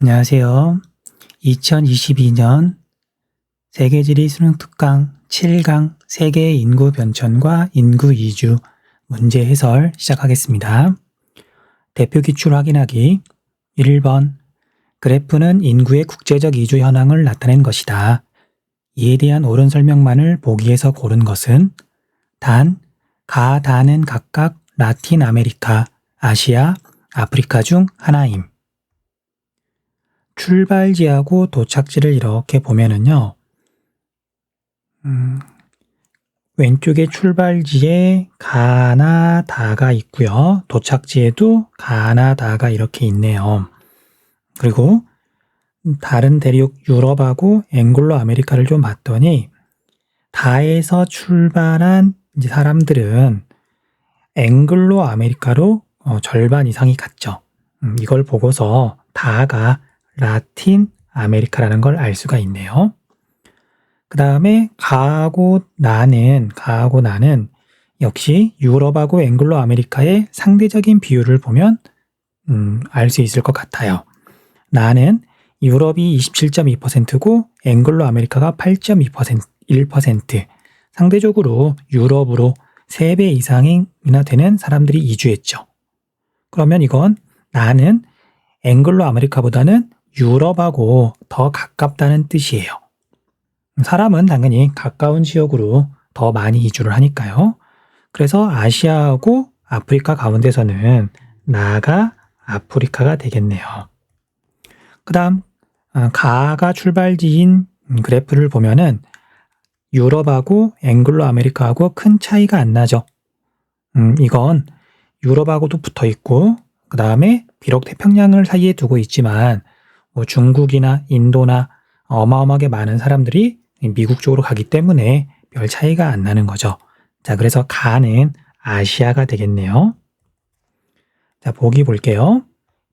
안녕하세요. 2022년 세계지리 수능 특강 7강 세계 인구 변천과 인구 이주 문제 해설 시작하겠습니다. 대표 기출 확인하기 1번 그래프는 인구의 국제적 이주 현황을 나타낸 것이다. 이에 대한 옳은 설명만을 보기에서 고른 것은 단, 가, 다는 각각 라틴 아메리카, 아시아, 아프리카 중 하나임. 출발지하고 도착지를 이렇게 보면은요, 왼쪽에 출발지에 가나 다가 있고요. 도착지에도 가나 다가 이렇게 있네요. 그리고 다른 대륙 유럽하고 앵글로 아메리카를 좀 봤더니 다에서 출발한 이제 사람들은 앵글로 아메리카로 절반 이상이 갔죠. 이걸 보고서 다가 라틴 아메리카라는 걸 알 수가 있네요. 그 다음에 가하고 나는 역시 유럽하고 앵글로 아메리카의 상대적인 비율을 보면 알 수 있을 것 같아요. 나는 유럽이 27.2%고 앵글로 아메리카가 8.1%. 상대적으로 유럽으로 3배 이상이나 되는 사람들이 이주했죠. 그러면 이건 나는 앵글로 아메리카보다는 유럽하고 더 가깝다는 뜻이에요. 사람은 당연히 가까운 지역으로 더 많이 이주를 하니까요. 그래서 아시아하고 아프리카 가운데서는 나가 아프리카가 되겠네요. 그 다음 가가 출발지인 그래프를 보면은 유럽하고 앵글로 아메리카하고 큰 차이가 안 나죠. 이건 유럽하고도 붙어 있고 그 다음에 비록 태평양을 사이에 두고 있지만 뭐 중국이나 인도나 어마어마하게 많은 사람들이 미국 쪽으로 가기 때문에 별 차이가 안 나는 거죠. 자, 그래서 가는 아시아가 되겠네요. 자, 보기 볼게요.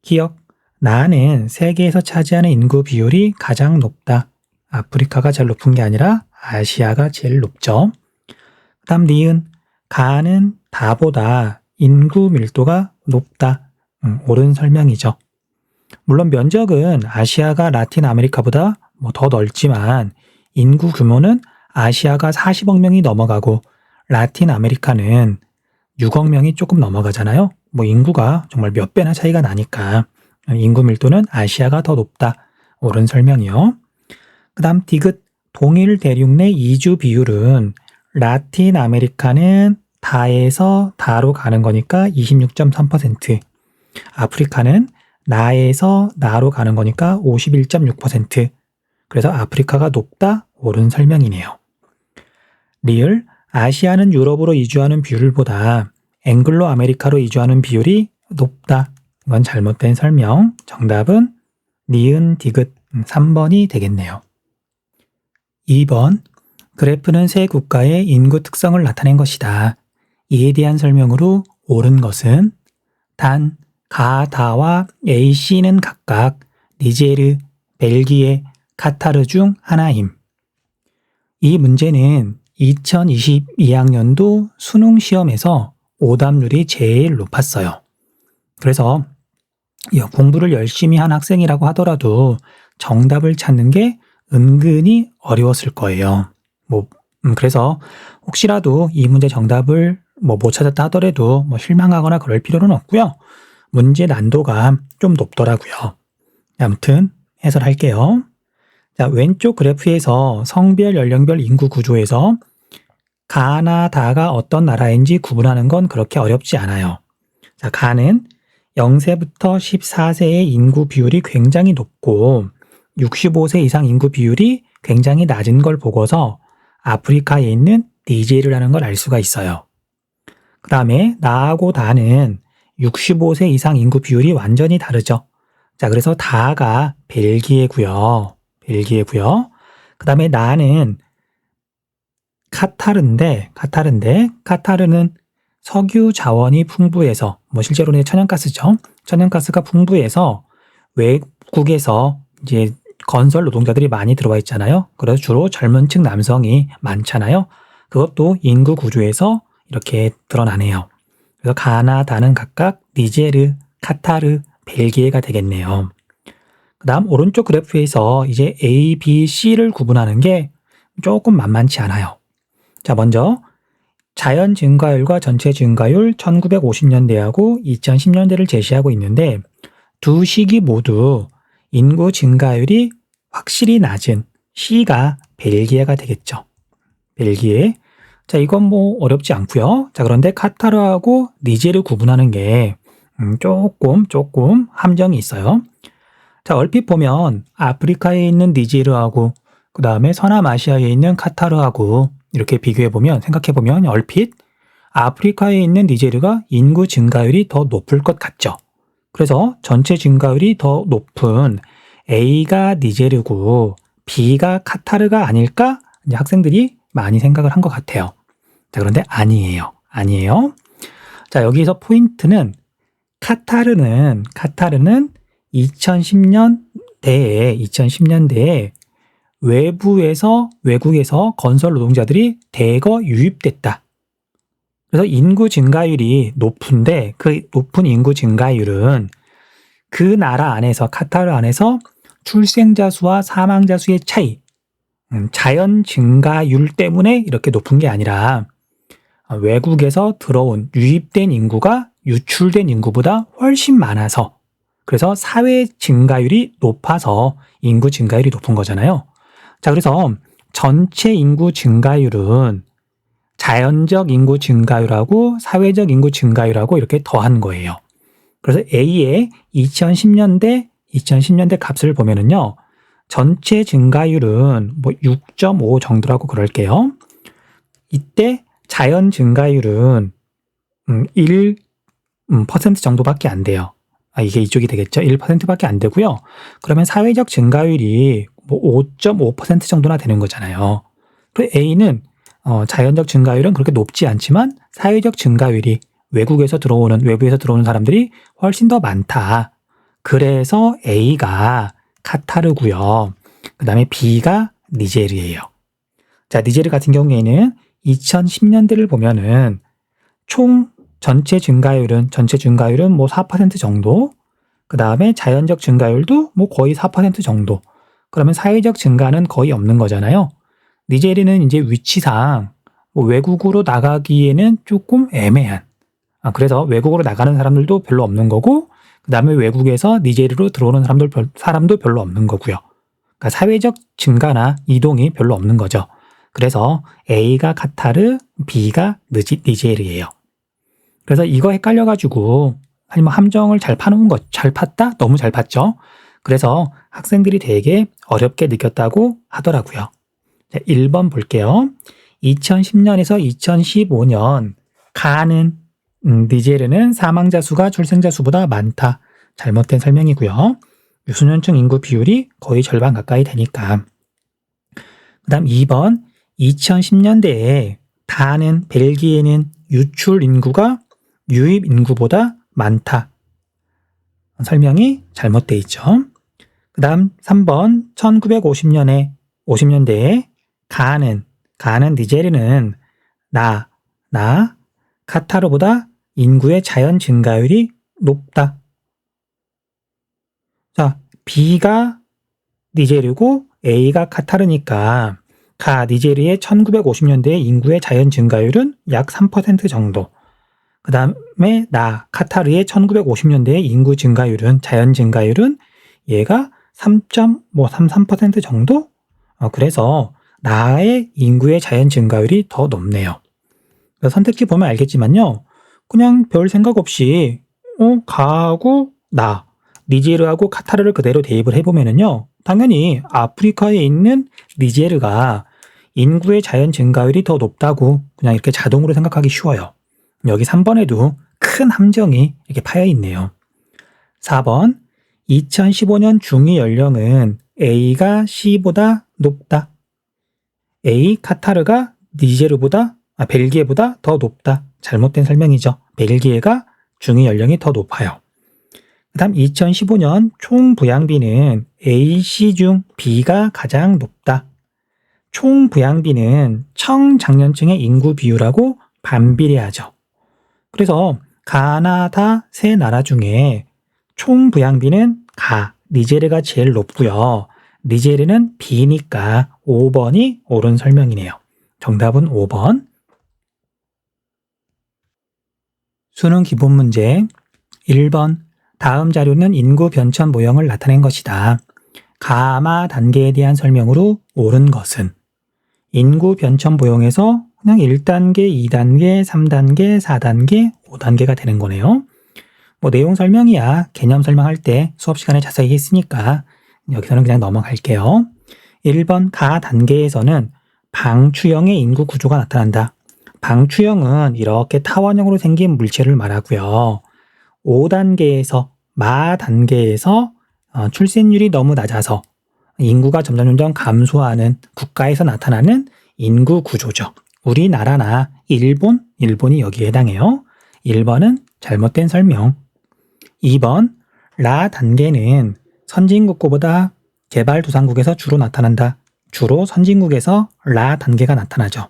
기억. 나는 세계에서 차지하는 인구 비율이 가장 높다. 아프리카가 제일 높은 게 아니라 아시아가 제일 높죠. 그 다음 니은. 가는 다보다 인구 밀도가 높다. 옳은 설명이죠. 물론 면적은 아시아가 라틴 아메리카보다 더 넓지만 인구 규모는 아시아가 40억 명이 넘어가고 라틴 아메리카는 6억 명이 조금 넘어가잖아요. 인구가 정말 몇 배나 차이가 나니까 인구 밀도는 아시아가 더 높다. 옳은 설명이요. 그 다음 디귿. 동일 대륙 내 이주 비율은 라틴 아메리카는 다에서 다로 가는 거니까 26.3%, 아프리카는 나에서 나로 가는 거니까 51.6%. 그래서 아프리카가 높다? 옳은 설명이네요. 리을. 아시아는 유럽으로 이주하는 비율보다 앵글로 아메리카로 이주하는 비율이 높다. 이건 잘못된 설명. 정답은 니은 디귿 3번이 되겠네요. 2번. 그래프는 세 국가의 인구 특성을 나타낸 것이다. 이에 대한 설명으로 옳은 것은 단, 가, 다와 A, C는 각각 니제르, 벨기에, 카타르 중 하나임. 이 문제는 2022학년도 수능 시험에서 오답률이 제일 높았어요. 그래서 공부를 열심히 한 학생이라고 하더라도 정답을 찾는 게 은근히 어려웠을 거예요. 그래서 혹시라도 이 문제 정답을 못 찾았다 하더라도 실망하거나 그럴 필요는 없고요. 문제 난도가 좀 높더라고요. 아무튼 해설할게요. 자, 왼쪽 그래프에서 성별, 연령별 인구 구조에서 가나 다가 어떤 나라인지 구분하는 건 그렇게 어렵지 않아요. 자, 가는 0세부터 14세의 인구 비율이 굉장히 높고 65세 이상 인구 비율이 굉장히 낮은 걸 보고서 아프리카에 있는 니제르라는 걸 알 수가 있어요. 그 다음에 나하고 다는 65세 이상 인구 비율이 완전히 다르죠. 자, 그래서 다가 벨기에고요. 그 다음에 나는 카타르인데 카타르는 석유 자원이 풍부해서 실제로는 천연가스죠. 천연가스가 풍부해서 외국에서 이제 건설 노동자들이 많이 들어와 있잖아요. 그래서 주로 젊은 층 남성이 많잖아요. 그것도 인구 구조에서 이렇게 드러나네요. 그래서 가나 다는 각각 니제르, 카타르, 벨기에가 되겠네요. 그다음 오른쪽 그래프에서 이제 A, B, C를 구분하는 게 조금 만만치 않아요. 자, 먼저 자연 증가율과 전체 증가율 1950년대하고 2010년대를 제시하고 있는데 두 시기 모두 인구 증가율이 확실히 낮은 C가 벨기에가 되겠죠. 벨기에. 자, 이건 뭐 어렵지 않고요. 자, 그런데 카타르하고 니제를 구분하는 게 조금 함정이 있어요. 자, 얼핏 보면 아프리카에 있는 니제르하고 그 다음에 서남아시아에 있는 카타르하고 이렇게 비교해보면, 생각해보면 얼핏 아프리카에 있는 니제르가 인구 증가율이 더 높을 것 같죠. 그래서 전체 증가율이 더 높은 A가 니제르고 B가 카타르가 아닐까? 이제 학생들이 많이 생각을 한 것 같아요. 자, 그런데 아니에요. 자, 여기서 포인트는 카타르는 2010년대에 외국에서 건설 노동자들이 대거 유입됐다. 그래서 인구 증가율이 높은데 그 높은 인구 증가율은 그 나라 안에서, 카타르 안에서 출생자 수와 사망자 수의 차이, 자연 증가율 때문에 이렇게 높은 게 아니라 외국에서 들어온 유입된 인구가 유출된 인구보다 훨씬 많아서, 그래서 사회 증가율이 높아서 인구 증가율이 높은 거잖아요. 자, 그래서 전체 인구 증가율은 자연적 인구 증가율하고 사회적 인구 증가율하고 이렇게 더한 거예요. 그래서 A의 2010년대 값을 보면은요, 전체 증가율은 뭐 6.5 정도라고 그럴게요. 이때 자연 증가율은 1% 정도밖에 안 돼요. 이게 이쪽이 되겠죠. 1%밖에 안 되고요. 그러면 사회적 증가율이 뭐 5.5% 정도나 되는 거잖아요. 그리고 A는 자연적 증가율은 그렇게 높지 않지만 사회적 증가율이 외부에서 들어오는 사람들이 훨씬 더 많다. 그래서 A가 카타르고요. 그 다음에 B가 니제르예요. 자, 니제르 같은 경우에는 2010년대를 보면은 총 전체 증가율은 뭐 4% 정도, 그 다음에 자연적 증가율도 뭐 거의 4% 정도. 그러면 사회적 증가는 거의 없는 거잖아요. 니제르는 이제 위치상 뭐 외국으로 나가기에는 조금 애매한, 그래서 외국으로 나가는 사람들도 별로 없는 거고, 그 다음에 외국에서 니제르로 들어오는 사람도 별로 없는 거고요. 그러니까 사회적 증가나 이동이 별로 없는 거죠. 그래서 A가 카타르, B가 니제르예요. 그래서 이거 헷갈려가지고 아니면 함정을 잘 팠다? 너무 잘 팠죠? 그래서 학생들이 되게 어렵게 느꼈다고 하더라고요. 자, 1번 볼게요. 2010년에서 2015년 가는 니제르는 사망자 수가 출생자 수보다 많다. 잘못된 설명이고요. 유소년층 인구 비율이 거의 절반 가까이 되니까. 그 다음 2번 2010년대에 벨기에는 유출 인구가 유입 인구보다 많다. 설명이 잘못되어 있죠. 그 다음 3번 1950년대에 가는 니제르는 카타르보다 인구의 자연 증가율이 높다. 자, B가 니제르고 A가 카타르니까 니제르의 1950년대의 인구의 자연 증가율은 약 3% 정도. 그 다음에 카타르의 1950년대의 인구 증가율은, 자연 증가율은 얘가 3.33% 정도? 그래서 나의 인구의 자연 증가율이 더 높네요. 선택지 보면 알겠지만요. 그냥 별 생각 없이 가하고 니제르하고 카타르를 그대로 대입을 해보면은요. 당연히 아프리카에 있는 니제르가 인구의 자연 증가율이 더 높다고 그냥 이렇게 자동으로 생각하기 쉬워요. 여기 3번에도 큰 함정이 이렇게 파여 있네요. 4번 2015년 중위 연령은 A가 C보다 높다. A 카타르가 벨기에보다 더 높다. 잘못된 설명이죠. 벨기에가 중위 연령이 더 높아요. 그 다음 2015년 총 부양비는 A, C 중 B가 가장 높다. 총 부양비는 청장년층의 인구 비율하고 반비례하죠. 그래서 가나다 세 나라 중에 총 부양비는 니제르가 제일 높고요. 니제르는 B니까 5번이 옳은 설명이네요. 정답은 5번. 수능 기본 문제 1번. 다음 자료는 인구 변천 모형을 나타낸 것이다. 가마 단계에 대한 설명으로 옳은 것은 인구 변천 모형에서 그냥 1단계, 2단계, 3단계, 4단계, 5단계가 되는 거네요. 내용 설명이야 개념 설명할 때 수업 시간에 자세히 했으니까 여기서는 그냥 넘어갈게요. 1번 가 단계에서는 방추형의 인구 구조가 나타난다. 방추형은 이렇게 타원형으로 생긴 물체를 말하고요. 5단계에서 마 단계에서 출생률이 너무 낮아서 인구가 점점 감소하는 국가에서 나타나는 인구 구조죠. 우리나라나 일본이 여기에 해당해요. 1번은 잘못된 설명. 2번 라 단계는 선진국보다 개발도상국에서 주로 나타난다. 주로 선진국에서 라 단계가 나타나죠.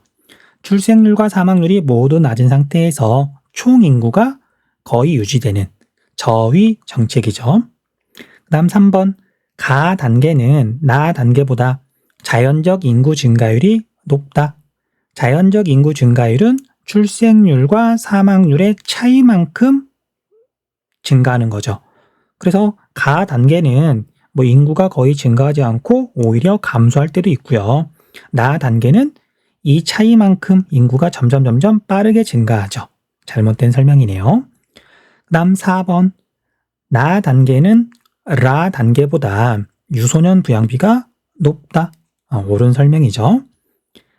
출생률과 사망률이 모두 낮은 상태에서 총 인구가 거의 유지되는 저위 정책이죠. 그 다음 3번 가 단계는 나 단계보다 자연적 인구 증가율이 높다. 자연적 인구 증가율은 출생률과 사망률의 차이만큼 증가하는 거죠. 그래서 가 단계는 인구가 거의 증가하지 않고 오히려 감소할 때도 있고요. 나 단계는 이 차이만큼 인구가 점점 빠르게 증가하죠. 잘못된 설명이네요. 그 다음 4번 나 단계는 라 단계보다 유소년 부양비가 높다. 옳은 설명이죠.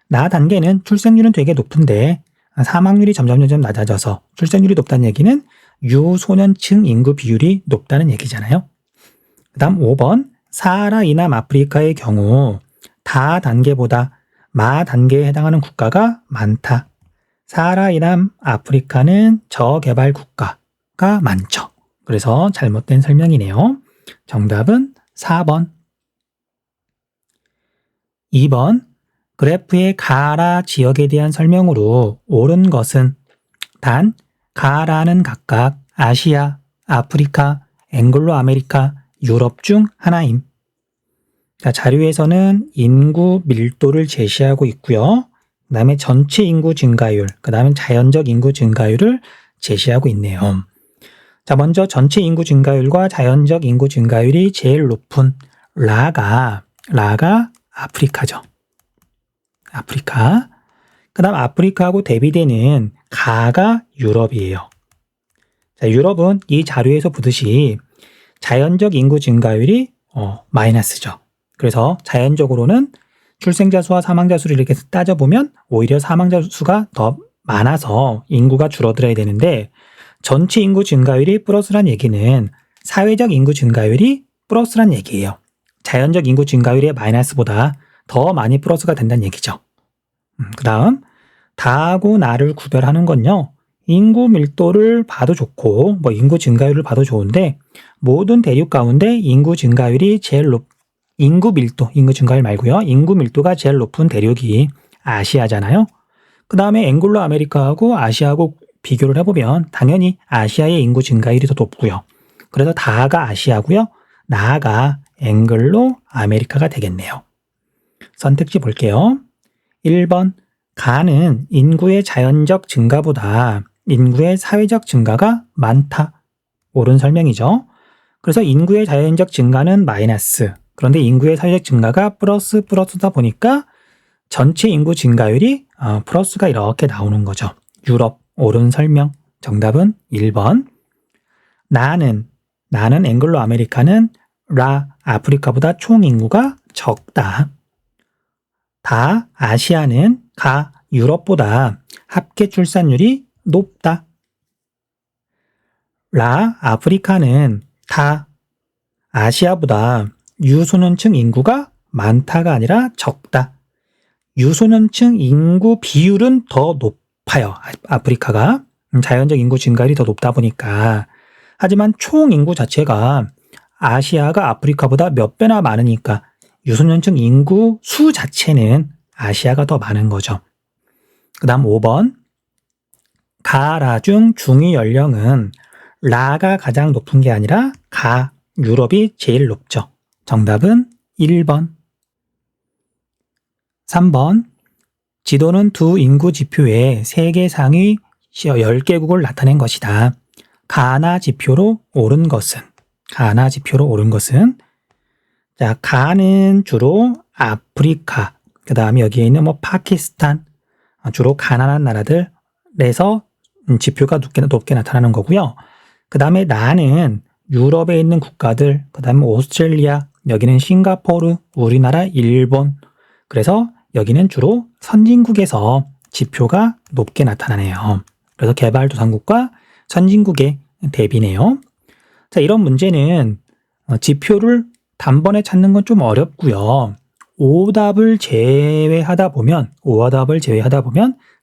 나 단계는 출생률은 되게 높은데 사망률이 점점 낮아져서 출생률이 높다는 얘기는 유소년층 인구 비율이 높다는 얘기잖아요. 그 다음 5번 사하라 이남 아프리카의 경우 다 단계보다 마 단계에 해당하는 국가가 많다. 사하라 이남 아프리카는 저개발 국가가 많죠. 그래서 잘못된 설명이네요. 정답은 4번. 2번 그래프의 가라 지역에 대한 설명으로 옳은 것은 단 가라는 각각 아시아, 아프리카, 앵글로 아메리카, 유럽 중 하나임. 자료에서는 인구 밀도를 제시하고 있고요. 그 다음에 전체 인구 증가율, 그 다음에 자연적 인구 증가율을 제시하고 있네요. 자, 먼저 전체 인구 증가율과 자연적 인구 증가율이 제일 높은 라가 아프리카죠. 아프리카. 그 다음 아프리카하고 대비되는 가가 유럽이에요. 자, 유럽은 이 자료에서 보듯이 자연적 인구 증가율이 마이너스죠. 그래서 자연적으로는 출생자 수와 사망자 수를 이렇게 따져보면 오히려 사망자 수가 더 많아서 인구가 줄어들어야 되는데 전체 인구 증가율이 플러스란 얘기는 사회적 인구 증가율이 플러스란 얘기예요. 자연적 인구 증가율의 마이너스보다 더 많이 플러스가 된다는 얘기죠. 그 다음 다하고 나를 구별하는 건요. 인구 밀도를 봐도 좋고 인구 증가율을 봐도 좋은데 모든 대륙 가운데 인구 증가율이 제일 인구 증가율 말고요. 인구 밀도가 제일 높은 대륙이 아시아잖아요. 그 다음에 앵글로 아메리카하고 아시아하고 비교를 해보면 당연히 아시아의 인구 증가율이 더 높고요. 그래서 다가 아시아고요. 나가 앵글로 아메리카가 되겠네요. 선택지 볼게요. 1번 가는 인구의 자연적 증가보다 인구의 사회적 증가가 많다. 옳은 설명이죠. 그래서 인구의 자연적 증가는 마이너스, 그런데 인구의 사회적 증가가 플러스다 보니까 전체 인구 증가율이 플러스가 이렇게 나오는 거죠. 유럽, 옳은 설명. 정답은 1번. 나는 앵글로 아메리카는 아프리카보다 총 인구가 적다. 다 아시아는 유럽보다 합계 출산율이 높다. 아프리카는 아시아보다 유소년층 인구가 많다가 아니라 적다. 유소년층 인구 비율은 더 높아요. 아프리카가. 자연적 인구 증가율이 더 높다 보니까. 하지만 총 인구 자체가 아시아가 아프리카보다 몇 배나 많으니까 유소년층 인구 수 자체는 아시아가 더 많은 거죠. 그 다음 5번. 가라 중 중위 연령은 라가 가장 높은 게 아니라 유럽이 제일 높죠. 정답은 1번. 3번. 지도는 두 인구 지표의 세계 상위 10개국을 나타낸 것이다. 가나 지표로 오른 것은? 자, 가는 주로 아프리카, 그 다음에 여기에 있는 파키스탄, 주로 가난한 나라들에서 지표가 높게 나타나는 거고요. 그 다음에 나는 유럽에 있는 국가들, 그 다음에 오스트레일리아, 여기는 싱가포르, 우리나라, 일본. 그래서 여기는 주로 선진국에서 지표가 높게 나타나네요. 그래서 개발도상국과 선진국의 대비네요. 자, 이런 문제는 지표를 단번에 찾는 건 좀 어렵고요. 오답을 제외하다 보면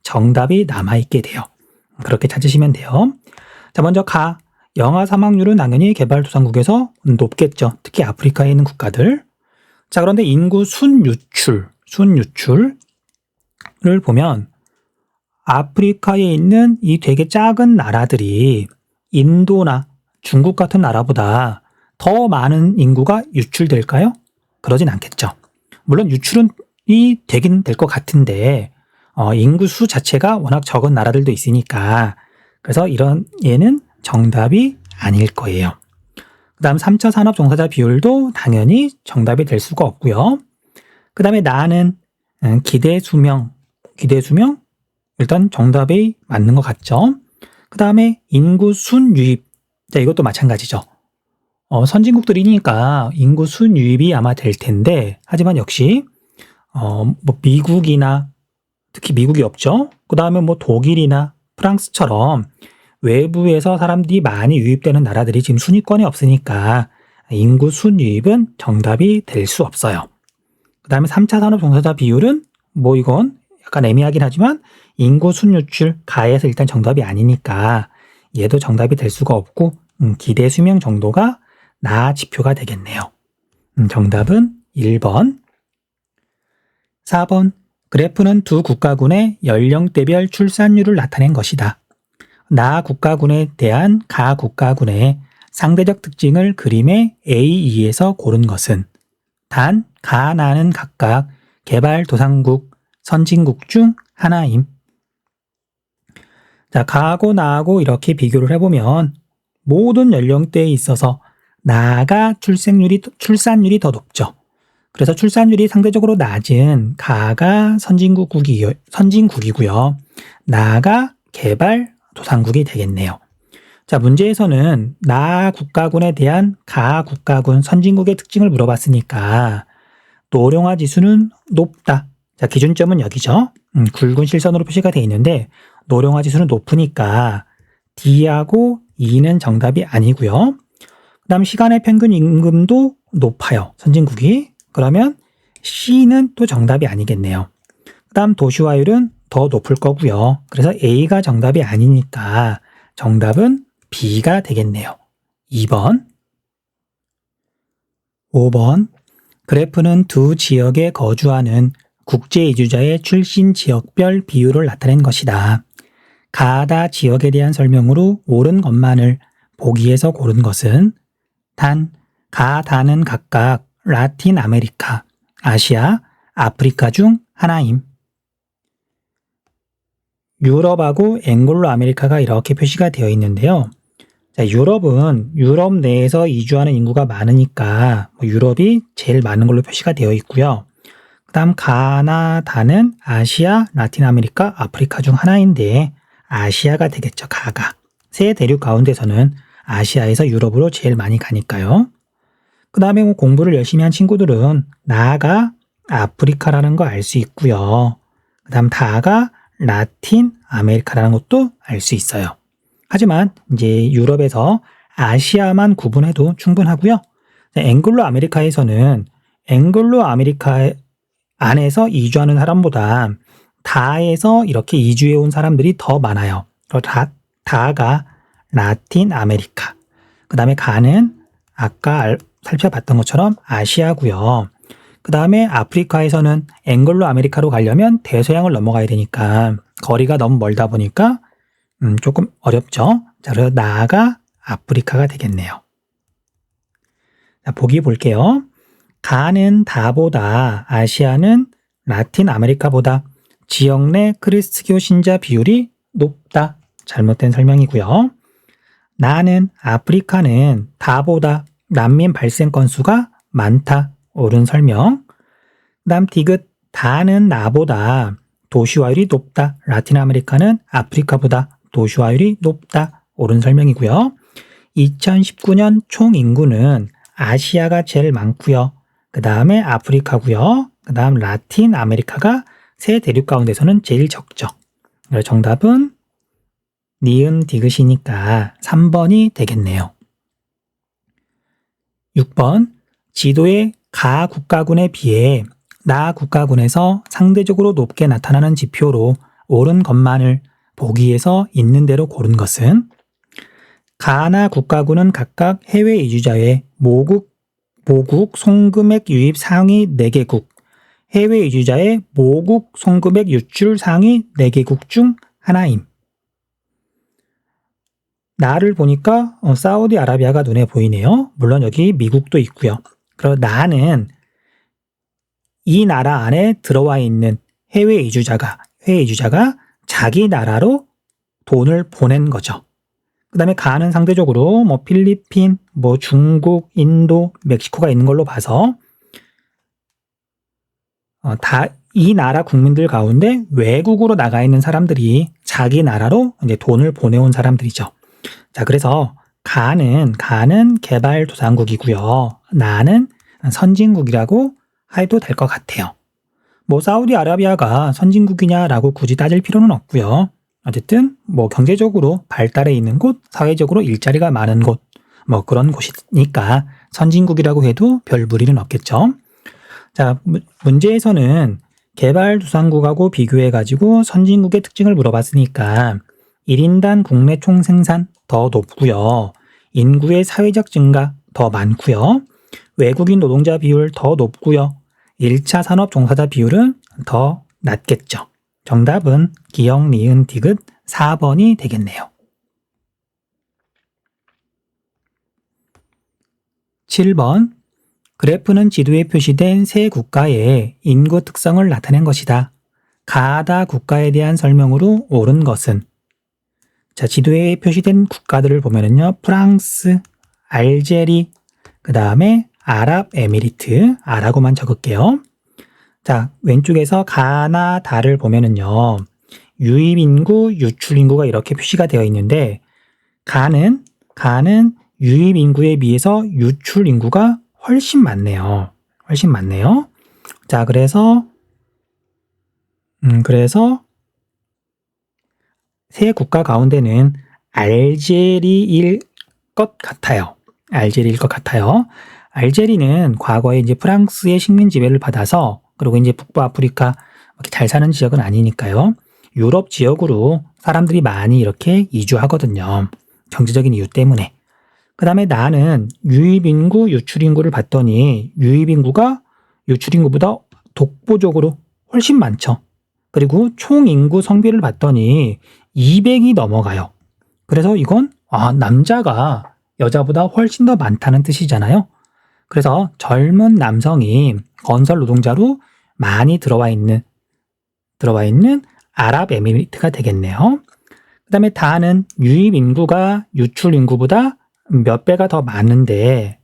정답이 남아있게 돼요. 그렇게 찾으시면 돼요. 자, 먼저 영아 사망률은 당연히 개발도상국에서 높겠죠. 특히 아프리카에 있는 국가들. 자, 그런데 인구 순유출을 보면 아프리카에 있는 이 되게 작은 나라들이 인도나 중국 같은 나라보다 더 많은 인구가 유출될까요? 그러진 않겠죠. 물론 유출이 되긴 될 것 같은데 인구 수 자체가 워낙 적은 나라들도 있으니까 그래서 얘는 정답이 아닐 거예요. 그 다음 3차 산업 종사자 비율도 당연히 정답이 될 수가 없고요. 그 다음에 나는 기대 수명 일단 정답이 맞는 것 같죠. 그 다음에 인구 순유입, 자, 이것도 마찬가지죠. 선진국들이니까 인구 순유입이 아마 될 텐데 하지만 역시 미국이나 특히 미국이 없죠. 그 다음에 독일이나 프랑스처럼 외부에서 사람들이 많이 유입되는 나라들이 지금 순위권에 없으니까 인구 순유입은 정답이 될 수 없어요. 그 다음에 3차 산업 종사자 비율은 이건 약간 애매하긴 하지만 인구 순유출 가에서 일단 정답이 아니니까 얘도 정답이 될 수가 없고 기대 수명 정도가 나 지표가 되겠네요. 정답은 1번. 4번. 그래프는 두 국가군의 연령대별 출산율을 나타낸 것이다. 나 국가군에 대한 가 국가군의 상대적 특징을 그림의 A, E에서 고른 것은 단, 가, 나는 각각 개발도상국, 선진국 중 하나임. 자, 가하고 나하고 이렇게 비교를 해보면 모든 연령대에 있어서 나가 출산율이 더 높죠. 그래서 출산율이 상대적으로 낮은 가가 선진국이고요. 나가 개발도상국이 되겠네요. 자, 문제에서는 나 국가군에 대한 가 국가군 선진국의 특징을 물어봤으니까 노령화 지수는 높다. 자, 기준점은 여기죠. 굵은 실선으로 표시가 되어 있는데 노령화 지수는 높으니까 D하고 E는 정답이 아니고요. 그 다음 시간의 평균 임금도 높아요. 선진국이. 그러면 C는 또 정답이 아니겠네요. 그 다음 도시화율은 더 높을 거고요. 그래서 A가 정답이 아니니까 정답은 B가 되겠네요. 2번. 5번. 그래프는 두 지역에 거주하는 국제 이주자의 출신 지역별 비율을 나타낸 것이다. 가다 지역에 대한 설명으로 옳은 것만을 보기에서 고른 것은 단, 가, 다는 각각 라틴 아메리카, 아시아, 아프리카 중 하나임. 유럽하고 앵글로 아메리카가 이렇게 표시가 되어 있는데요. 자, 유럽은 유럽 내에서 이주하는 인구가 많으니까 유럽이 제일 많은 걸로 표시가 되어 있고요. 그 다음 가나다는 아시아, 라틴 아메리카, 아프리카 중 하나인데 아시아가 되겠죠. 가가. 세 대륙 가운데서는 아시아에서 유럽으로 제일 많이 가니까요. 그 다음에 공부를 열심히 한 친구들은 나가 아프리카라는 거 알 수 있고요. 그 다음 다가 라틴 아메리카라는 것도 알 수 있어요. 하지만 이제 유럽에서 아시아만 구분해도 충분하고요. 앵글로 아메리카에서는 앵글로 아메리카 안에서 이주하는 사람보다 다에서 이렇게 이주해 온 사람들이 더 많아요. 다가 라틴 아메리카. 그 다음에 가는 아까 살펴봤던 것처럼 아시아고요. 그 다음에 아프리카에서는 앵글로 아메리카로 가려면 대서양을 넘어가야 되니까 거리가 너무 멀다 보니까 조금 어렵죠. 자, 그래서 나가 아프리카가 되겠네요. 자, 보기 볼게요. 가는 다보다 아시아는 라틴 아메리카보다 지역 내 크리스트교 신자 비율이 높다. 잘못된 설명이고요. 나는 아프리카는 다보다 난민 발생 건수가 많다. 옳은 설명. 그다음 디귿 다는 나보다 도시화율이 높다. 라틴 아메리카는 아프리카보다 도시화율이 높다. 옳은 설명이고요. 2019년 총 인구는 아시아가 제일 많고요. 그 다음에 아프리카고요. 그 다음 라틴 아메리카가 세 대륙 가운데서는 제일 적죠. 그래서 정답은 니은 디귿이니까 3번이 되겠네요. 6번 지도의 가 국가군에 비해 나 국가군에서 상대적으로 높게 나타나는 지표로 옳은 것만을 보기에서 있는 대로 고른 것은 가나 국가군은 각각 해외 이주자의 모국 송금액 유입 상위 4개국, 해외 이주자의 모국 송금액 유출 상위 4개국 중 하나임. 나를 보니까 사우디아라비아가 눈에 보이네요. 물론 여기 미국도 있고요. 그리고 나는 이 나라 안에 들어와 있는 해외 이주자가 자기 나라로 돈을 보낸 거죠. 그 다음에 가는 상대적으로 필리핀, 중국, 인도, 멕시코가 있는 걸로 봐서 다 이 나라 국민들 가운데 외국으로 나가 있는 사람들이 자기 나라로 이제 돈을 보내온 사람들이죠. 자, 그래서 가는 개발도상국이고요. 나는 선진국이라고 해도 될 것 같아요. 사우디아라비아가 선진국이냐라고 굳이 따질 필요는 없고요. 어쨌든 경제적으로 발달해 있는 곳, 사회적으로 일자리가 많은 곳, 그런 곳이니까 선진국이라고 해도 별 무리는 없겠죠. 자, 문제에서는 개발도상국하고 비교해가지고 선진국의 특징을 물어봤으니까 1인당 국내 총생산 더 높고요. 인구의 사회적 증가 더 많고요. 외국인 노동자 비율 더 높고요. 1차 산업 종사자 비율은 더 낮겠죠. 정답은 기역, 니은, 디귿 4번이 되겠네요. 7번 그래프는 지도에 표시된 세 국가의 인구 특성을 나타낸 것이다. 가다 국가에 대한 설명으로 옳은 것은 자, 지도에 표시된 국가들을 보면은요. 프랑스, 알제리, 그 다음에 아랍에미리트, 아라고만 적을게요. 자, 왼쪽에서 가나다를 보면은요. 유입인구, 유출인구가 이렇게 표시가 되어 있는데 가는 유입인구에 비해서 유출인구가 훨씬 많네요. 자, 그래서 세 국가 가운데는 알제리일 것 같아요. 알제리는 과거에 이제 프랑스의 식민 지배를 받아서 그리고 이제 북부 아프리카 잘 사는 지역은 아니니까요. 유럽 지역으로 사람들이 많이 이렇게 이주하거든요. 경제적인 이유 때문에. 그 다음에 나는 유입인구, 유출인구를 봤더니 유입인구가 유출인구보다 독보적으로 훨씬 많죠. 그리고 총인구 성비를 봤더니 200이 넘어가요. 그래서 이건 남자가 여자보다 훨씬 더 많다는 뜻이잖아요. 그래서 젊은 남성이 건설 노동자로 많이 들어와 있는 아랍에미리트가 되겠네요. 그 다음에 다는 유입인구가 유출인구보다 몇 배가 더 많은데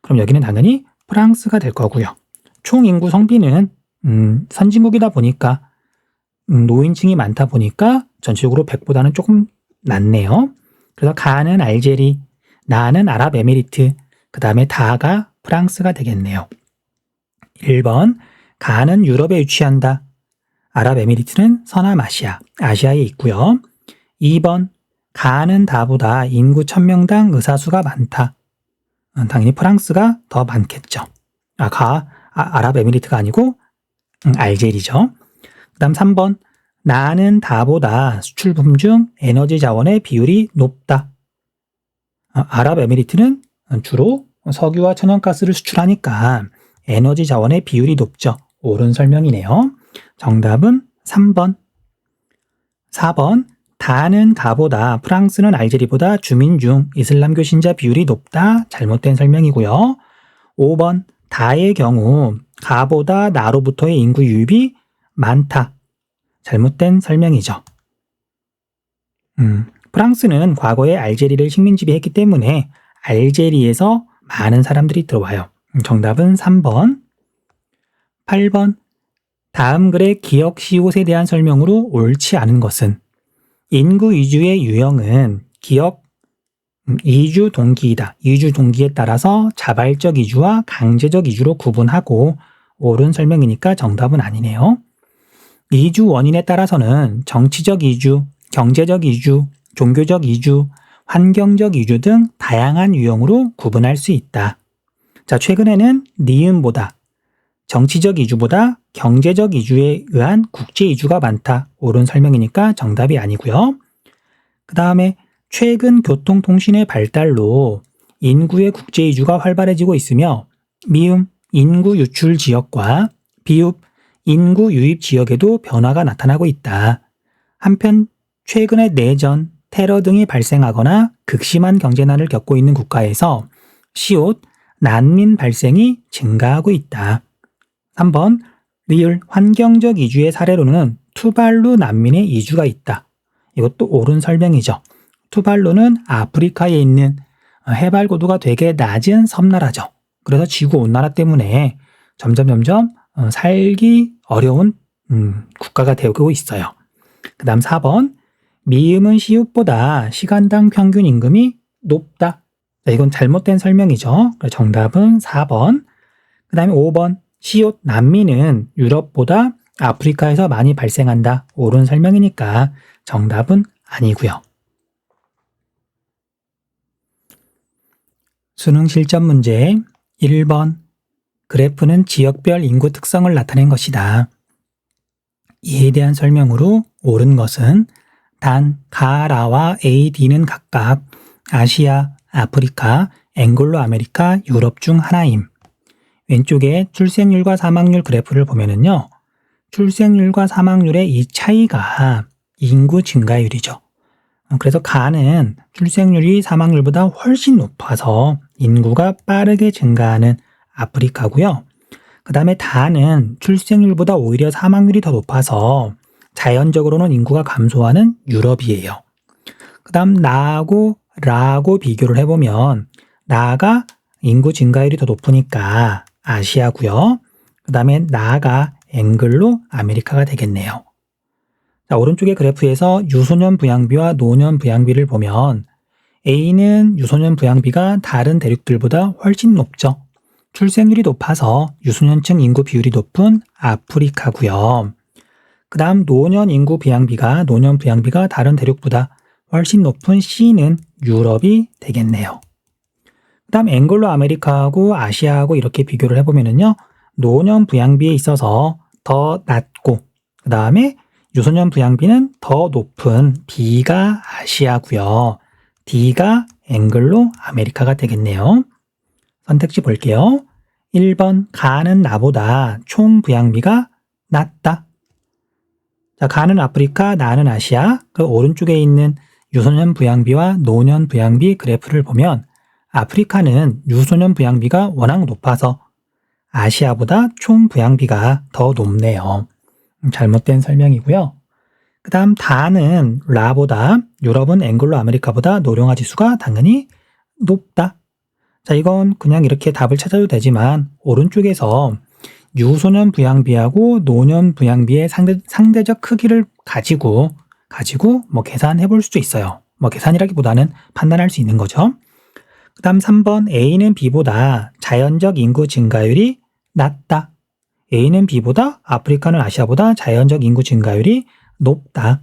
그럼 여기는 당연히 프랑스가 될 거고요. 총인구 성비는 선진국이다 보니까 노인층이 많다 보니까 전체적으로 100보다는 조금 낮네요. 그래서 가는 알제리, 나는 아랍에미리트, 그 다음에 다가 프랑스가 되겠네요. 1번 가는 유럽에 위치한다. 아랍에미리트는 서남아시아, 아시아에 있고요. 2번 가는 다보다 인구 1000명당 의사수가 많다. 당연히 프랑스가 더 많겠죠. 아랍에미리트가 아니고 알제리죠. 그 다음 3번 나는 다보다 수출품 중 에너지 자원의 비율이 높다. 아랍에미리트는 주로 석유와 천연가스를 수출하니까 에너지 자원의 비율이 높죠. 옳은 설명이네요. 정답은 3번. 4번 다는 가보다 프랑스는 알제리보다 주민 중 이슬람교 신자 비율이 높다. 잘못된 설명이고요. 5번 다의 경우 가보다 나로부터의 인구 유입이 많다. 잘못된 설명이죠. 프랑스는 과거에 알제리를 식민지배했기 때문에 알제리에서 많은 사람들이 들어와요. 정답은 3번. 8번 다음 글의 기억 시옷에 대한 설명으로 옳지 않은 것은 인구 이주의 유형은 기억 이주 동기이다. 이주 동기에 따라서 자발적 이주와 강제적 이주로 구분하고 옳은 설명이니까 정답은 아니네요. 이주 원인에 따라서는 정치적 이주, 경제적 이주, 종교적 이주, 환경적 이주 등 다양한 유형으로 구분할 수 있다. 자, 최근에는 니은보다 정치적 이주보다 경제적 이주에 의한 국제 이주가 많다. 옳은 설명이니까 정답이 아니고요. 그 다음에 최근 교통통신의 발달로 인구의 국제 이주가 활발해지고 있으며 미음 인구 유출 지역과 비읍 인구 유입 지역에도 변화가 나타나고 있다. 한편 최근에 내전, 테러 등이 발생하거나 극심한 경제난을 겪고 있는 국가에서 시옷, 난민 발생이 증가하고 있다. 3번 리을 환경적 이주의 사례로는 투발루 난민의 이주가 있다. 이것도 옳은 설명이죠. 투발루는 아프리카에 있는 해발 고도가 되게 낮은 섬나라죠. 그래서 지구온난화 때문에 점점 살기 어려운 국가가 되고 있어요. 그 다음 4번 미음은 시옷보다 시간당 평균 임금이 높다. 자, 이건 잘못된 설명이죠. 정답은 4번. 그 다음에 5번 시옷 난민은 유럽보다 아프리카에서 많이 발생한다. 옳은 설명이니까 정답은 아니고요. 수능 실전 문제 1번 그래프는 지역별 인구 특성을 나타낸 것이다. 이에 대한 설명으로 옳은 것은 단, 가, 라와 A, D는 각각 아시아, 아프리카, 앵글로 아메리카, 유럽 중 하나임. 왼쪽에 출생률과 사망률 그래프를 보면은요. 출생률과 사망률의 이 차이가 인구 증가율이죠. 그래서 가는 출생률이 사망률보다 훨씬 높아서 인구가 빠르게 증가하는 아프리카고요. 그 다음에 다는 출생률보다 오히려 사망률이 더 높아서 자연적으로는 인구가 감소하는 유럽이에요. 그 다음 나하고 라하고 비교를 해보면 나가 인구 증가율이 더 높으니까 아시아고요. 그 다음에 나가 앵글로 아메리카가 되겠네요. 자, 오른쪽의 그래프에서 유소년 부양비와 노년 부양비를 보면 A는 유소년 부양비가 다른 대륙들보다 훨씬 높죠. 출생률이 높아서 유소년층 인구 비율이 높은 아프리카고요. 그 다음 노년 부양비가 다른 대륙보다 훨씬 높은 C는 유럽이 되겠네요. 그 다음 앵글로 아메리카하고 아시아하고 이렇게 비교를 해보면요. 노년 부양비에 있어서 더 낮고 그 다음에 유소년 부양비는 더 높은 B가 아시아고요. D가 앵글로 아메리카가 되겠네요. 선택지 볼게요. 1번 가는 나보다 총 부양비가 낮다. 자, 가는 아프리카, 나는 아시아. 그 오른쪽에 있는 유소년 부양비와 노년 부양비 그래프를 보면 아프리카는 유소년 부양비가 워낙 높아서 아시아보다 총 부양비가 더 높네요. 잘못된 설명이고요. 그 다음 다는 라보다 유럽은 앵글로 아메리카보다 노령화 지수가 당연히 높다. 자, 이건 그냥 이렇게 답을 찾아도 되지만 오른쪽에서 유소년 부양비하고 노년 부양비의 상대적 크기를 가지고 계산해 볼 수도 있어요. 계산이라기보다는 판단할 수 있는 거죠. 그 다음 3번 A는 B보다 자연적 인구 증가율이 낮다. A는 B보다 아프리카는 아시아보다 자연적 인구 증가율이 높다.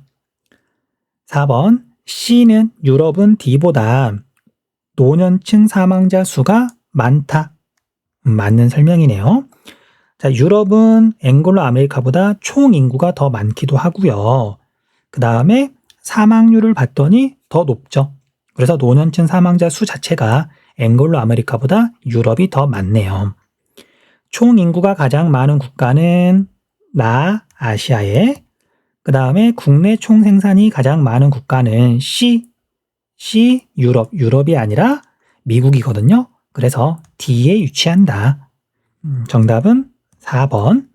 4번 C는 유럽은 D보다 노년층 사망자 수가 많다. 맞는 설명이네요. 자, 유럽은 앵글로 아메리카보다 총 인구가 더 많기도 하고요. 그 다음에 사망률을 봤더니 더 높죠. 그래서 노년층 사망자 수 자체가 앵글로 아메리카보다 유럽이 더 많네요. 총 인구가 가장 많은 국가는 아시아에, 그 다음에 국내 총 생산이 가장 많은 국가는 C 유럽이 아니라 미국이거든요. 그래서 D에 위치한다. 정답은 4번.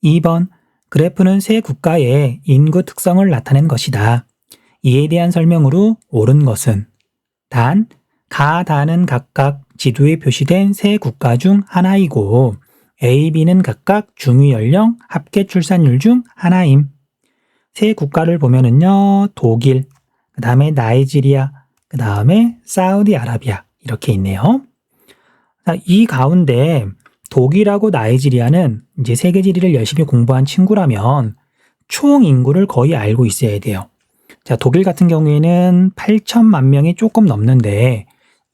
2번. 그래프는 세 국가의 인구 특성을 나타낸 것이다. 이에 대한 설명으로 옳은 것은 단, 가, 다는 각각 지도에 표시된 세 국가 중 하나이고 A, B는 각각 중위 연령, 합계 출산율 중 하나임. 세 국가를 보면은요, 독일, 그 다음에 나이지리아, 그 다음에 사우디아라비아 이렇게 있네요. 자, 이 가운데 독일하고 나이지리아는 이제 세계 지리를 열심히 공부한 친구라면 총 인구를 거의 알고 있어야 돼요. 자, 독일 같은 경우에는 8천만 명이 조금 넘는데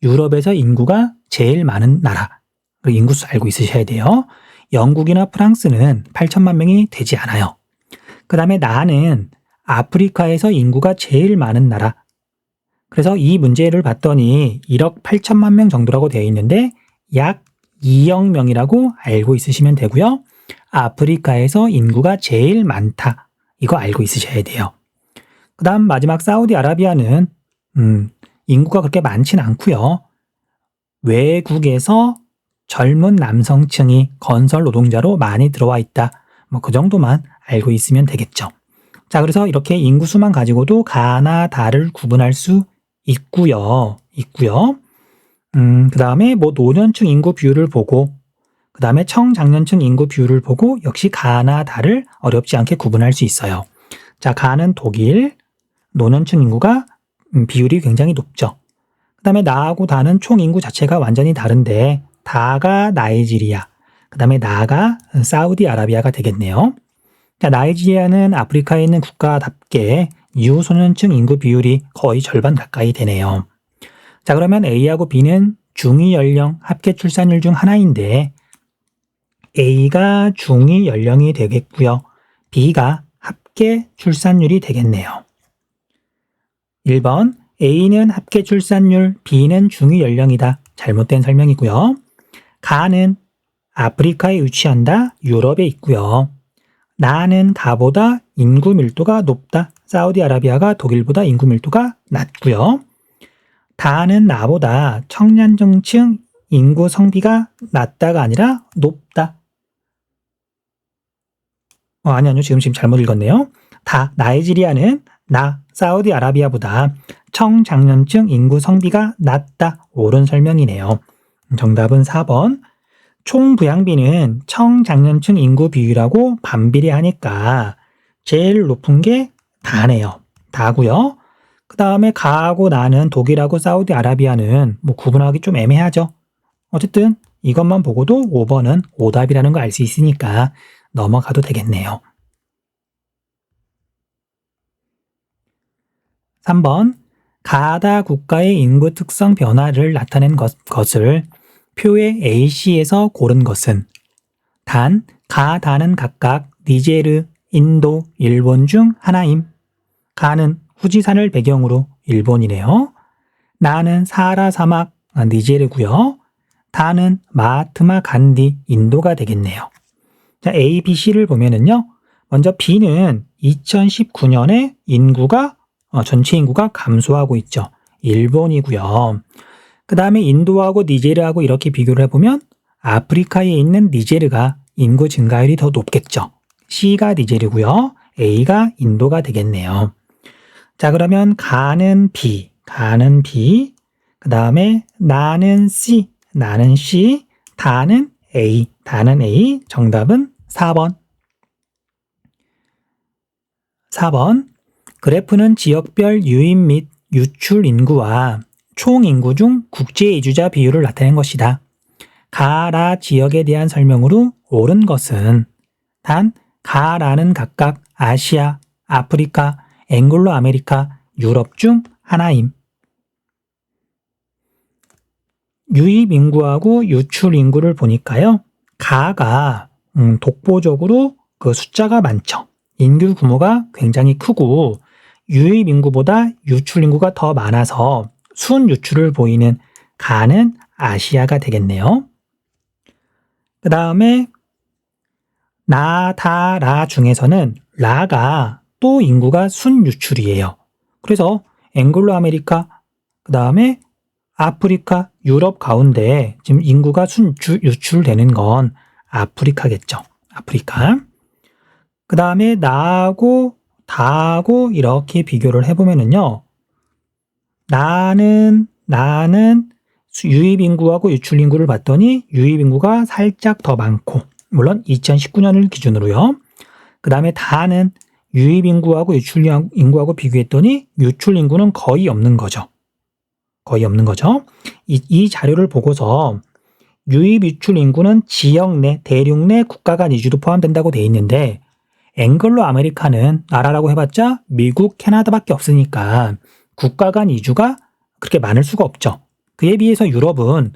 유럽에서 인구가 제일 많은 나라. 인구수 알고 있으셔야 돼요. 영국이나 프랑스는 8천만 명이 되지 않아요. 그 다음에 나는 아프리카에서 인구가 제일 많은 나라. 그래서 이 문제를 봤더니 1억 8천만 명 정도라고 되어 있는데 약 2억 명이라고 알고 있으시면 되고요. 아프리카에서 인구가 제일 많다. 이거 알고 있으셔야 돼요. 그 다음 마지막 사우디아라비아는 인구가 그렇게 많진 않고요. 외국에서 젊은 남성층이 건설 노동자로 많이 들어와 있다. 뭐 그 정도만 알고 있으면 되겠죠. 자, 그래서 이렇게 인구수만 가지고도 가나 다를 구분할 수 있고요. 그 다음에 뭐 노년층 인구 비율을 보고, 그 다음에 청장년층 인구 비율을 보고 역시 가나 다를 어렵지 않게 구분할 수 있어요. 자, 가는 독일, 노년층 인구가 비율이 굉장히 높죠. 그 다음에 나하고 다는 총 인구 자체가 완전히 다른데 다가 나이지리아, 그 다음에 나가 사우디아라비아가 되겠네요. 자, 나이지리아는 아프리카에 있는 국가답게 유소년층 인구 비율이 거의 절반 가까이 되네요. 자, 그러면 A하고 B는 중위 연령, 합계 출산율 중 하나인데 A가 중위 연령이 되겠고요. B가 합계 출산율이 되겠네요. 1번, A는 합계 출산율, B는 중위 연령이다. 잘못된 설명이고요. 가는 아프리카에 위치한다. 유럽에 있고요. 나는 가보다 인구 밀도가 높다. 사우디아라비아가 독일보다 인구 밀도가 낮고요. 다는 나보다 청년층 인구 성비가 낮다가 아니라 높다. 아니요. 지금 잘못 읽었네요. 나이지리아는 사우디아라비아보다 청장년층 인구 성비가 낮다. 옳은 설명이네요. 정답은 4번. 총 부양비는 청장년층 인구 비율하고 반비례하니까 제일 높은 게 다네요. 다고요. 그 다음에 가하고 나는 독일하고 사우디아라비아는 뭐 구분하기 좀 애매하죠. 어쨌든 이것만 보고도 5번은 오답이라는 거 알 수 있으니까 넘어가도 되겠네요. 3번, 가다 국가의 인구 특성 변화를 나타낸 것을 표의 AC에서 고른 것은 단, 가, 다는 각각 니제르, 인도, 일본 중 하나임. 가는 후지산을 배경으로 일본이네요. 나는 사하라 사막, 니제르고요. 다는 마하트마 간디, 인도가 되겠네요. 자, A, B, C를 보면은요. 먼저 B는 2019년에 전체 인구가 감소하고 있죠. 일본이고요. 그 다음에 인도하고 니제르하고 이렇게 비교를 해보면 아프리카에 있는 니제르가 인구 증가율이 더 높겠죠. C가 니제르고요. A가 인도가 되겠네요. 자, 그러면 가는 B, 그 다음에 나는 C, 다는 A, 정답은 4번. 4번, 그래프는 지역별 유입 및 유출 인구와 총 인구 중 국제 이주자 비율을 나타낸 것이다. 가라 지역에 대한 설명으로 옳은 것은 단, 가라는 각각 아시아, 아프리카, 앵글로 아메리카, 유럽 중 하나임. 유입 인구하고 유출 인구를 보니까요. 가가 독보적으로 그 숫자가 많죠. 인구 규모가 굉장히 크고 유입 인구보다 유출 인구가 더 많아서 순 유출을 보이는 가는 아시아가 되겠네요. 그 다음에 나, 다, 라 중에서는 라가 또 인구가 순유출이에요. 그래서 앵글로 아메리카, 그 다음에 아프리카, 유럽 가운데 지금 인구가 순유출되는 건 아프리카겠죠. 아프리카. 그 다음에 나하고 다하고 이렇게 비교를 해보면은요. 나는 유입 인구하고 유출 인구를 봤더니 유입 인구가 살짝 더 많고, 물론 2019년을 기준으로요. 그 다음에 다는 유입 인구하고 유출 인구하고 비교했더니 유출 인구는 거의 없는 거죠. 거의 없는 거죠. 이 자료를 보고서 유입 유출 인구는 지역 내, 대륙 내 국가 간 이주도 포함된다고 돼 있는데, 앵글로 아메리카는 나라라고 해봤자 미국, 캐나다밖에 없으니까 국가 간 이주가 그렇게 많을 수가 없죠. 그에 비해서 유럽은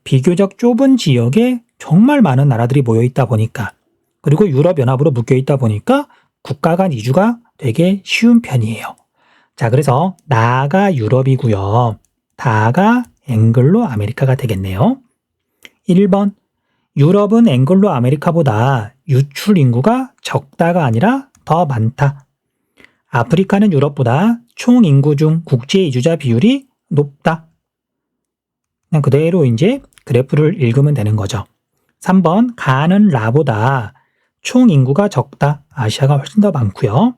비교적 좁은 지역에 정말 많은 나라들이 모여 있다 보니까, 그리고 유럽연합으로 묶여 있다 보니까 국가 간 이주가 되게 쉬운 편이에요. 자, 그래서 나가 유럽이고요. 다가 앵글로 아메리카가 되겠네요. 1번, 유럽은 앵글로 아메리카보다 유출 인구가 적다가 아니라 더 많다. 아프리카는 유럽보다 총 인구 중 국제 이주자 비율이 높다. 그냥 그대로 이제 그래프를 읽으면 되는 거죠. 3번, 가는 라보다 총 인구가 적다. 아시아가 훨씬 더 많고요.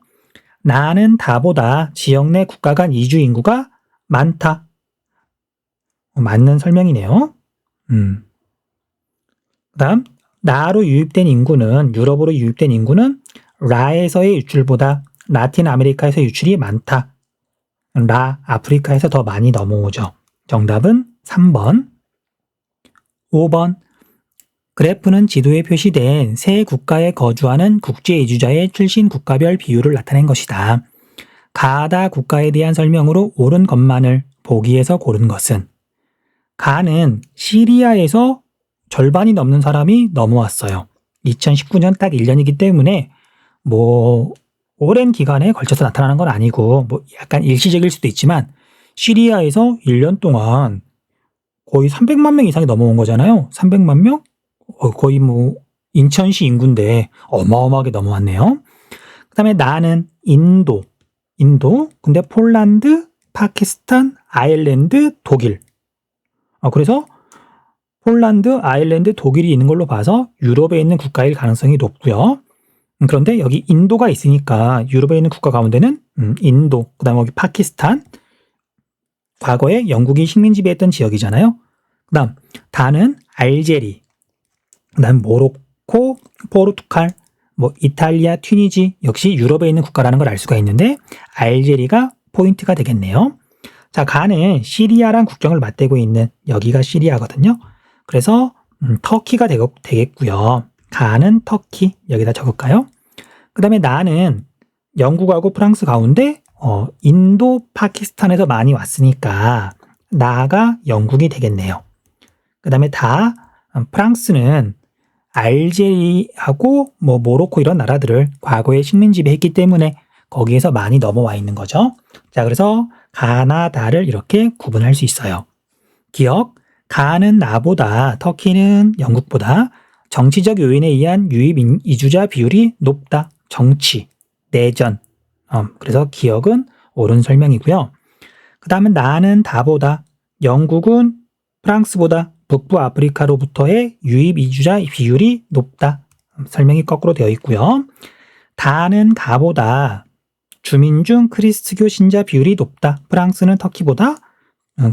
나는 다보다 지역 내 국가 간 이주 인구가 많다. 맞는 설명이네요. 그다음, 나로 유입된 인구는, 유럽으로 유입된 인구는 라에서의 유출보다 라틴 아메리카에서 유출이 많다. 라, 아프리카에서 더 많이 넘어오죠. 정답은 3번. 5번, 그래프는 지도에 표시된 세 국가에 거주하는 국제 이주자의 출신 국가별 비율을 나타낸 것이다. 가다 국가에 대한 설명으로 옳은 것만을 보기에서 고른 것은, 가는 시리아에서 절반이 넘는 사람이 넘어왔어요. 2019년 딱 1년이기 때문에 오랜 기간에 걸쳐서 나타나는 건 아니고 약간 일시적일 수도 있지만, 시리아에서 1년 동안 거의 300만 명 이상이 넘어온 거잖아요. 300만 명? 거의 인천시 인구인데 어마어마하게 넘어왔네요. 그 다음에 나는 인도, 근데 폴란드, 파키스탄, 아일랜드, 독일. 그래서 폴란드, 아일랜드, 독일이 있는 걸로 봐서 유럽에 있는 국가일 가능성이 높고요. 그런데 여기 인도가 있으니까 유럽에 있는 국가 가운데는 인도, 그 다음에 여기 파키스탄, 과거에 영국이 식민 지배했던 지역이잖아요. 그 다음 다는 알제리, 그 다음 모로코, 포르투갈, 이탈리아, 튀니지, 역시 유럽에 있는 국가라는 걸 알 수가 있는데 알제리가 포인트가 되겠네요. 자, 가는 시리아랑 국경을 맞대고 있는 여기가 시리아거든요. 그래서 터키가 되겠고요. 가는 터키, 여기다 적을까요? 그 다음에 나는 영국하고 프랑스 가운데 인도, 파키스탄에서 많이 왔으니까 나가 영국이 되겠네요. 그 다음에 다, 프랑스는 알제리하고 모로코 이런 나라들을 과거에 식민 지배했기 때문에 거기에서 많이 넘어와 있는 거죠. 자, 그래서 가나다를 이렇게 구분할 수 있어요. 기억, 가는 나보다, 터키는 영국보다 정치적 요인에 의한 유입 이주자 비율이 높다. 정치, 내전. 그래서 기억은 옳은 설명이고요. 그 다음은 나는 다보다, 영국은 프랑스보다 북부 아프리카로부터의 유입 이주자 비율이 높다. 설명이 거꾸로 되어 있고요. 다는 가보다, 주민 중 크리스트교 신자 비율이 높다. 프랑스는 터키보다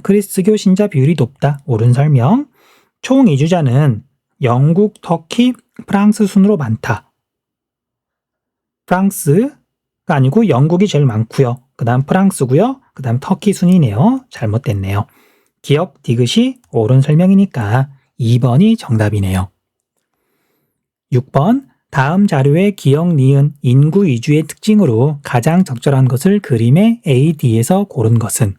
크리스트교 신자 비율이 높다. 옳은 설명. 총 이주자는 영국, 터키, 프랑스 순으로 많다. 프랑스가 아니고 영국이 제일 많고요. 그 다음 프랑스고요. 그 다음 터키 순이네요. 잘못됐네요. 기억, 디귿이 옳은 설명이니까 2번이 정답이네요. 6번, 다음 자료의 기억, 니은, 인구 이주의 특징으로 가장 적절한 것을 그림의 A, D에서 고른 것은,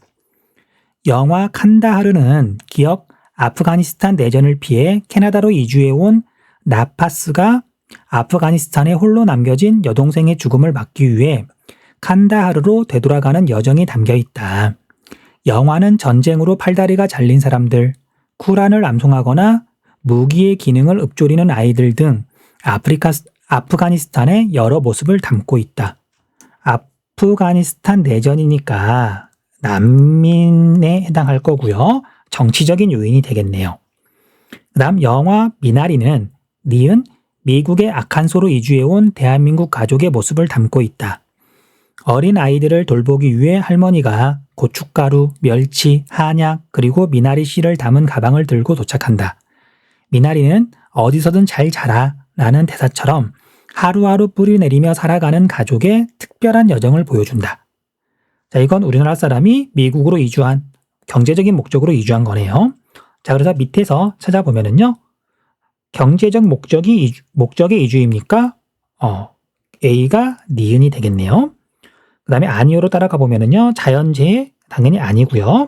영화 칸다하르는 기억, 아프가니스탄 내전을 피해 캐나다로 이주해온 나파스가 아프가니스탄에 홀로 남겨진 여동생의 죽음을 막기 위해 칸다하르로 되돌아가는 여정이 담겨 있다. 영화는 전쟁으로 팔다리가 잘린 사람들, 쿠란을 암송하거나 무기의 기능을 읊조리는 아이들 등 아프가니스탄의 여러 모습을 담고 있다. 아프가니스탄 내전이니까 난민에 해당할 거고요. 정치적인 요인이 되겠네요. 그 다음 영화 미나리는 니은 미국의 아칸소로 이주해온 대한민국 가족의 모습을 담고 있다. 어린 아이들을 돌보기 위해 할머니가 고춧가루, 멸치, 한약, 그리고 미나리 씨를 담은 가방을 들고 도착한다. 미나리는 어디서든 잘 자라 라는 대사처럼 하루하루 뿌리 내리며 살아가는 가족의 특별한 여정을 보여준다. 자, 이건 우리나라 사람이 미국으로 이주한, 경제적인 목적으로 이주한 거네요. 자, 그래서 밑에서 찾아보면은요, 경제적 목적의 이주입니까? A가 니은이 되겠네요. 그 다음에 아니오로 따라가 보면은요, 자연재해 당연히 아니고요.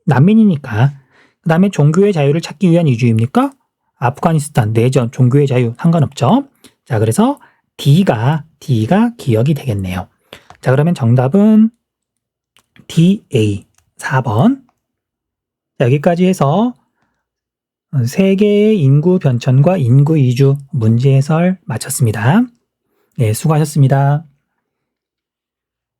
난민이니까. 그 다음에 종교의 자유를 찾기 위한 이주입니까? 아프가니스탄 내전, 종교의 자유 상관없죠. 자, 그래서 D가 기억이 되겠네요. 자, 그러면 정답은 DA 4번. 자, 여기까지 해서 세계의 인구 변천과 인구 이주 문제 해설 마쳤습니다. 네, 수고하셨습니다.